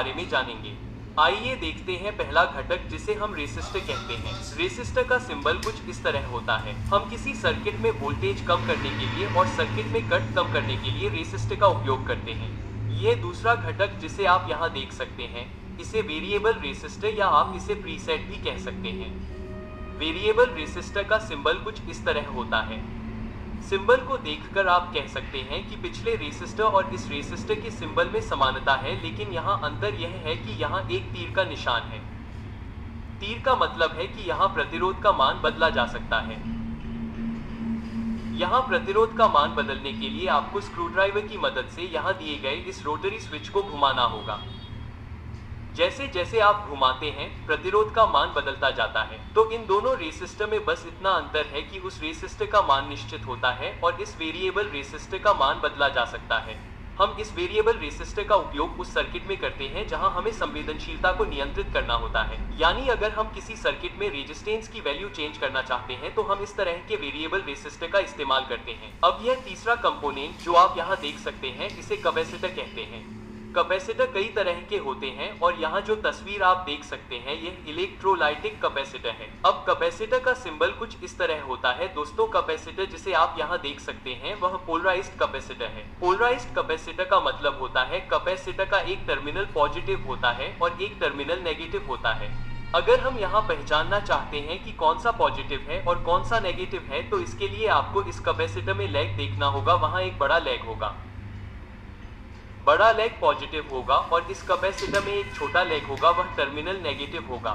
बारे में जानेंगे। आइए देखते हैं पहला घटक जिसे हम रेसिस्टर कहते हैं। रेसिस्टर का सिंबल कुछ इस तरह होता है। हम किसी सर्किट में वोल्टेज कम करने के लिए और सर्किट में करंट कम करने के लिए रेसिस्टर का उपयोग करते हैं। यह दूसरा घटक जिसे आप यहाँ देख सकते हैं, इसे वेरिएबल रेसिस्टर या आप इसे प्रीसेट भी कह सकते हैं। वेरिएबल रेसिस्टर का सिंबल कुछ इस तरह होता है। सिंबल को देखकर आप कह सकते हैं कि पिछले रेसिस्टर और इस रेसिस्टर के सिंबल में समानता है, लेकिन यहाँ अंतर यह है कि यहाँ एक तीर का निशान है। तीर का मतलब है कि यहाँ प्रतिरोध का मान बदला जा सकता है। यहाँ प्रतिरोध का मान बदलने के लिए आपको स्क्रूड्राइवर की मदद से यहाँ दिए गए इस रोटरी स्विच को घुमाना होगा। जैसे जैसे आप घुमाते हैं, प्रतिरोध का मान बदलता जाता है। तो इन दोनों रेसिस्टर में बस इतना अंतर है कि उस रेसिस्टर का मान निश्चित होता है और इस वेरिएबल रेसिस्टर का मान बदला जा सकता है। हम इस वेरिएबल रेसिस्टर का उपयोग उस सर्किट में करते हैं जहां हमें संवेदनशीलता को नियंत्रित करना होता है। यानी अगर हम किसी सर्किट में रेजिस्टेंस की वैल्यू चेंज करना चाहते हैं तो हम इस तरह के वेरिएबल रेसिस्टर का इस्तेमाल करते हैं। अब यह तीसरा कंपोनेंट जो आप यहाँ देख सकते हैं, इसे कैपेसिटर कहते हैं। कैपेसिटर कई तरह के होते हैं और यहाँ जो तस्वीर आप देख सकते हैं, यह इलेक्ट्रोलाइटिक कैपेसिटर है। अब कैपेसिटर का सिंबल कुछ इस तरह होता है। दोस्तों, कैपेसिटर जिसे आप यहाँ देख सकते हैं वह पोलराइज्ड कैपेसिटर है। पोलराइज्ड कैपेसिटर का मतलब होता है कैपेसिटर का एक टर्मिनल पॉजिटिव होता है और एक टर्मिनल नेगेटिव होता है। अगर हम यहाँ पहचानना चाहते हैं कि कौन सा पॉजिटिव है और कौन सा नेगेटिव है, तो इसके लिए आपको इस कैपेसिटर में लेग देखना होगा। वहाँ एक बड़ा लेग होगा, बड़ा लेग पॉजिटिव होगा और इस कैपेसिटर में एक छोटा लेग होगा, वह टर्मिनल नेगेटिव होगा।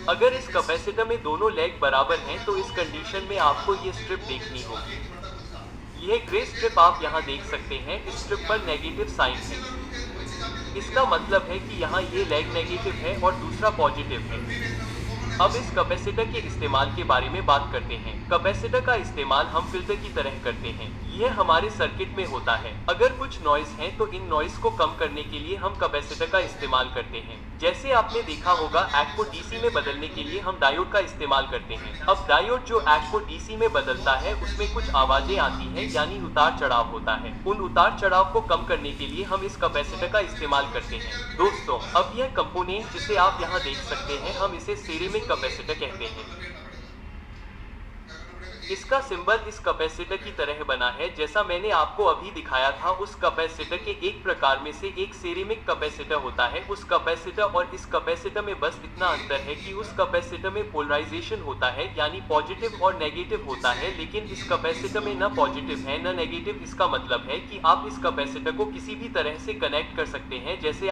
अगर इस कैपेसिटर में दोनों लेग बराबर हैं तो इस कंडीशन में आपको ये स्ट्रिप देखनी होगी। यह ग्रे स्ट्रिप आप यहाँ देख सकते हैं, इस स्ट्रिप पर नेगेटिव साइन है। इसका मतलब है कि यहाँ ये लेग नेगेटिव है और दूसरा पॉजिटिव है। अब इस कैपेसिटर के इस्तेमाल के बारे में बात करते हैं। कैपेसिटर का इस्तेमाल हम फिल्टर की तरह करते हैं। यह हमारे सर्किट में होता है। अगर कुछ नॉइस है तो इन नॉइस को कम करने के लिए हम कैपेसिटर का इस्तेमाल करते हैं। जैसे आपने देखा होगा, एक्ट को डीसी में बदलने के लिए हम डायोड का इस्तेमाल करते हैं। अब डायोड जो एक्ट को डीसी में बदलता है, उसमें कुछ आवाजें आती हैं, यानी उतार चढ़ाव होता है। उन उतार चढ़ाव को कम करने के लिए हम इस कैपेसिटर का इस्तेमाल करते हैं। दोस्तों, अब यह कंपोनेंट जिसे आप यहाँ देख सकते हैं, हम इसे सिरेमिक कैपेसिटर कहते हैं। इसका सिंबल इस कैपेसिटर की तरह बना है जैसा मैंने आपको अभी दिखाया था। उस कैपेसिटर के एक प्रकार में से एक सिरेमिक कैपेसिटर होता है। उस कैपेसिटर और इस कैपेसिटर में बस इतना अंतर है कि उस कैपेसिटर में पोलराइजेशन होता है, यानी पॉजिटिव और नेगेटिव होता है, लेकिन इस कैपेसिटर में न पॉजिटिव है न नेगेटिव। इसका मतलब है कि आप इस कैपेसिटर को किसी भी तरह से कनेक्ट कर सकते हैं। जैसे